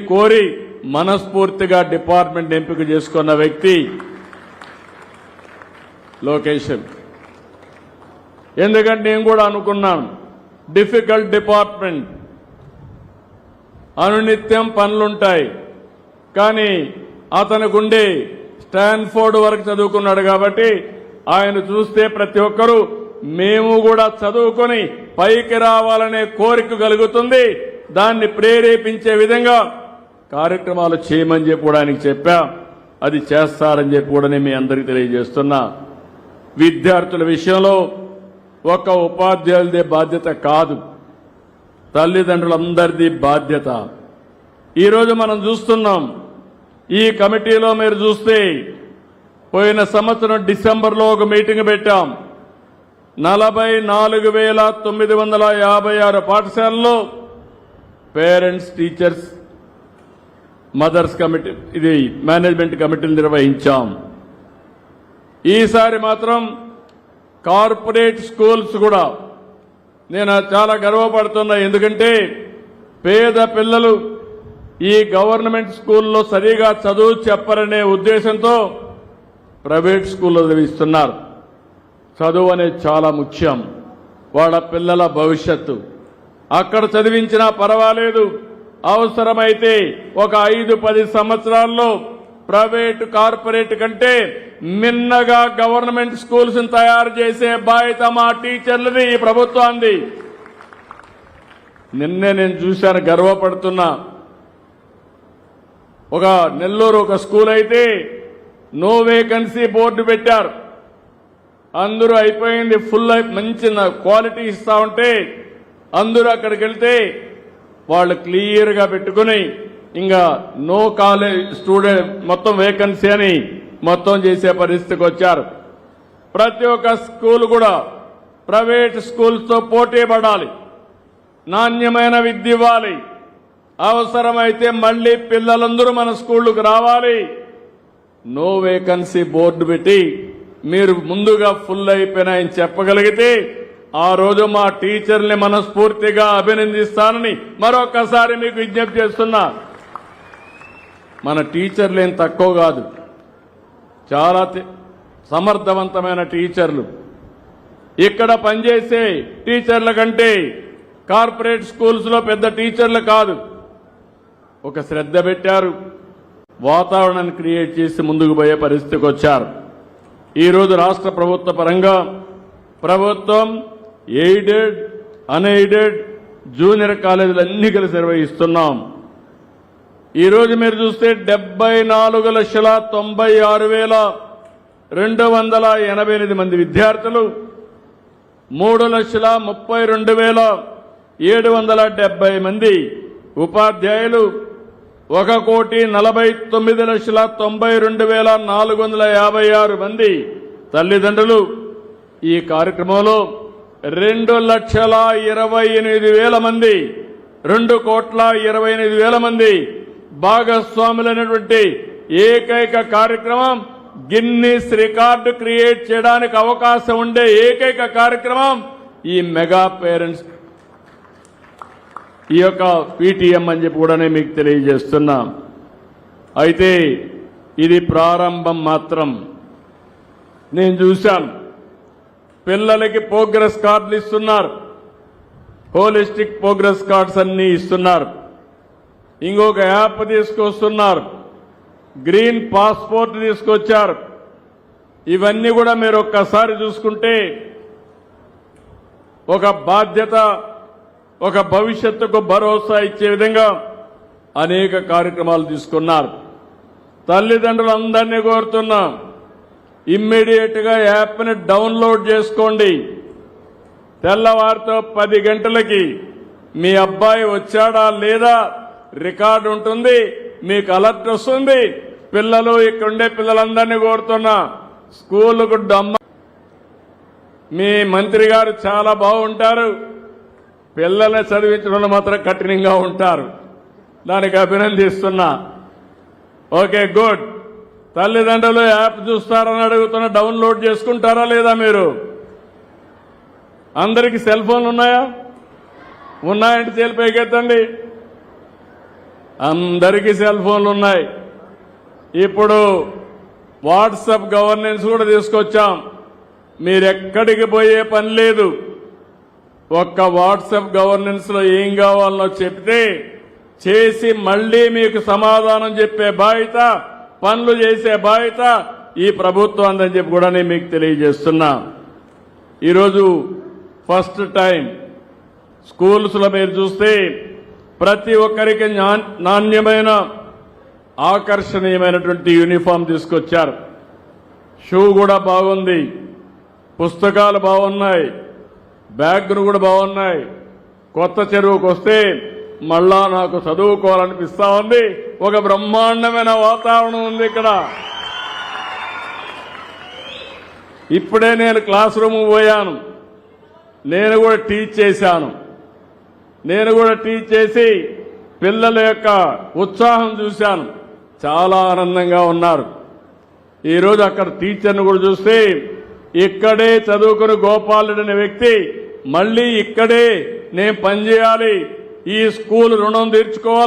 కోరి మనస్ఫూర్తిగా డిపార్ట్మెంట్ ఎంపిక చేసుకున్న వ్యక్తి లోకేష్. ఎందుకంటే నేను కూడా అనుకున్నాను, డిఫికల్ట్ డిపార్ట్మెంట్, అనునిత్యం పనులుంటాయి. కానీ అతనికి ఉండే స్టాన్ఫోర్డ్ వరకు చదువుకున్నాడు కాబట్టి ఆయన చూస్తే ప్రతి ఒక్కరూ మేము కూడా చదువుకొని పైకి రావాలనే కోరిక కలుగుతుంది. దాన్ని ప్రేరేపించే విధంగా కార్యక్రమాలు చేయమని చెప్పి కూడా ఆయనకి చెప్పా. అది చేస్తారని చెప్పి కూడా నేను మీ అందరికీ తెలియజేస్తున్నా. విద్యార్థుల విషయంలో ఒక ఉపాధ్యాయులదే బాధ్యత కాదు, తల్లిదండ్రులందరిది బాధ్యత. ఈరోజు మనం చూస్తున్నాం, ఈ కమిటీలో మీరు చూస్తే పోయిన సంవత్సరం డిసెంబర్లో ఒక మీటింగ్ పెట్టాం. 44,956 పాఠశాలల్లో పేరెంట్స్, టీచర్స్, మదర్స్ కమిటీ, ఇది మేనేజ్మెంట్ కమిటీలు నిర్వహించాం. ఈసారి మాత్రం కార్పొరేట్ స్కూల్స్ కూడా నేను చాలా గర్వపడుతున్నా. ఎందుకంటే పేద పిల్లలు ఈ గవర్నమెంట్ స్కూల్లో సరిగా చదువు చెప్పరనే ఉద్దేశంతో ప్రైవేట్ స్కూల్లో చదివిస్తున్నారు. చదువు అనేది చాలా ముఖ్యం, వాళ్ళ పిల్లల భవిష్యత్తు. అక్కడ చదివించినా పర్వాలేదు, అవసరమైతే ఒక 5-10 సంవత్సరాల్లో ప్రైవేటు, కార్పొరేట్ కంటే మిన్నగా గవర్నమెంట్ స్కూల్స్ తయారు చేసే బాధ్యత మా టీచర్లది, ఈ ప్రభుత్వాన్ని. నిన్నే నేను చూశాను, గర్వపడుతున్నా. ఒక నెల్లూరు ఒక స్కూల్ అయితే నో వేకెన్సీ బోర్డు పెట్టారు. అందరూ అయిపోయింది, ఫుల్ మంచి క్వాలిటీ ఇస్తా ఉంటే అందరూ అక్కడికి వెళ్తే వాళ్ళు క్లియర్గా పెట్టుకుని ఇంకా నో కాలేజ్ స్టూడెంట్ మొత్తం వేకెన్సీ అని మొత్తం చేసే పరిస్థితికి వచ్చారు. ప్రతి ఒక్క స్కూల్ కూడా ప్రైవేట్ స్కూల్స్తో పోటీ పడాలి, నాణ్యమైన విద్య ఇవ్వాలి. అవసరమైతే మళ్లీ పిల్లలందరూ మన స్కూళ్లకు రావాలి. నో వేకెన్సీ బోర్డు పెట్టి మీరు ముందుగా ఫుల్ అయిపోయినాయని చెప్పగలిగితే ఆ రోజు మా టీచర్ని మనస్ఫూర్తిగా అభినందిస్తానని మరొకసారి మీకు విజ్ఞప్తి చేస్తున్నా. మన టీచర్లు ఏం తక్కువ కాదు, చాలా సమర్థవంతమైన టీచర్లు. ఇక్కడ పనిచేసే టీచర్ల కంటే కార్పొరేట్ స్కూల్స్లో పెద్ద టీచర్లు కాదు. ఒక శ్రద్ధ పెట్టారు, వాతావరణాన్ని క్రియేట్ చేసి ముందుకు పోయే పరిస్థితికి వచ్చారు. ఈరోజు రాష్ట్ర ప్రభుత్వ పరంగా ప్రభుత్వం ఎయిడెడ్, అన్ఎయిడెడ్, జూనియర్ కాలేజీలు అన్ని కలిసి నిర్వహిస్తున్నాం. ఈరోజు మీరు చూస్తే 74,96,288 మంది విద్యార్థులు, 3,32,770 మంది ఉపాధ్యాయులు, 1,49,92,456 మంది తల్లిదండ్రులు. ఈ కార్యక్రమంలో 2,28,000 మంది, 2,28,000 మంది భాగస్వాములైనటువంటి ఏకైక కార్యక్రమం, గిన్నీస్ రికార్డు క్రియేట్ చేయడానికి అవకాశం ఉండే ఏకైక కార్యక్రమం ఈ మెగా పేరెంట్స్, ఈ యొక్క పీటీఎం అని చెప్పి కూడా మీకు తెలియజేస్తున్నా. అయితే ఇది ప్రారంభం మాత్రం. నేను చూశాను, పిల్లలకి ప్రోగ్రెస్ కార్డులు ఇస్తున్నారు, హోలిస్టిక్ ప్రోగ్రెస్ కార్డ్స్ అన్ని ఇస్తున్నారు. ఇంకొక యాప్ తీసుకొస్తున్నారు, గ్రీన్ పాస్పోర్ట్ తీసుకొచ్చారు. ఇవన్నీ కూడా మీరు ఒక్కసారి చూసుకుంటే ఒక బాధ్యత, ఒక భవిష్యత్తుకు భరోసా ఇచ్చే విధంగా అనేక కార్యక్రమాలు తీసుకున్నారు. తల్లిదండ్రులందరినీ కోరుతున్నా, ఇమ్మీడియట్ గా యాప్ని డౌన్లోడ్ చేసుకోండి. తెల్లవారితో 10 గంటలకి మీ అబ్బాయి వచ్చాడా లేదా రికార్డు ఉంటుంది, మీకు అలర్ట్ వస్తుంది. పిల్లలు, ఇక్కడుండే పిల్లలందరినీ కోరుతున్నా, స్కూలుకు మీ మంత్రి గారు చాలా బాగుంటారు, పిల్లల్ని చదివించడంలో మాత్రం కఠినంగా ఉంటారు. దానికి అభినందిస్తున్నా. Okay, good. తల్లిదండ్రులు యాప్ చూస్తారని అడుగుతున్నా, డౌన్లోడ్ చేసుకుంటారా లేదా? మీరు అందరికీ సెల్ ఫోన్లు ఉన్నాయా? ఉన్నాయంటే చేలి పైకెత్తండి. అందరికీ సెల్ ఫోన్లు ఉన్నాయి. ఇప్పుడు వాట్సాప్ గవర్నెన్స్ కూడా తీసుకొచ్చాం. మీరెక్కడికి పోయే పని లేదు. ఒక్క వాట్సాప్ గవర్నెన్స్ లో ఏం కావాలనో చెప్తే చేసి మళ్లీ మీకు సమాధానం చెప్పే బాధ్యత, పనులు చేసే బాధ్యత ఈ ప్రభుత్వం అందని చెప్పి కూడా నేను మీకు తెలియజేస్తున్నా. ఈరోజు ఫస్ట్ టైం స్కూల్స్ లో మీరు చూస్తే ప్రతి ఒక్కరికి నాణ్యమైన ఆకర్షణీయమైనటువంటి యూనిఫామ్ తీసుకొచ్చారు. షూ కూడా బాగుంది, పుస్తకాలు బాగున్నాయి, బ్యాగులు కూడా బాగున్నాయి. కొత్త చెరువుకు వస్తే మళ్ళా నాకు చదువుకోవాలనిపిస్తా ఉంది. ఒక బ్రహ్మాండమైన వాతావరణం ఉంది ఇక్కడ. ఇప్పుడే నేను క్లాస్ రూమ్ పోయాను. నేను కూడా టీచ్ చేశాను. నేను కూడా టీచ్ చేసి పిల్లల యొక్క ఉత్సాహం చూశాను. చాలా ఆనందంగా ఉన్నారు. ఈరోజు అక్కడ టీచర్ను కూడా చూస్తే ఇక్కడే చదువుకుని గోపాలుడు అనే వ్యక్తి మళ్లీ ఇక్కడే నేను పనిచేయాలి, ఈ స్కూల్ రుణం తీర్చుకోవాలి.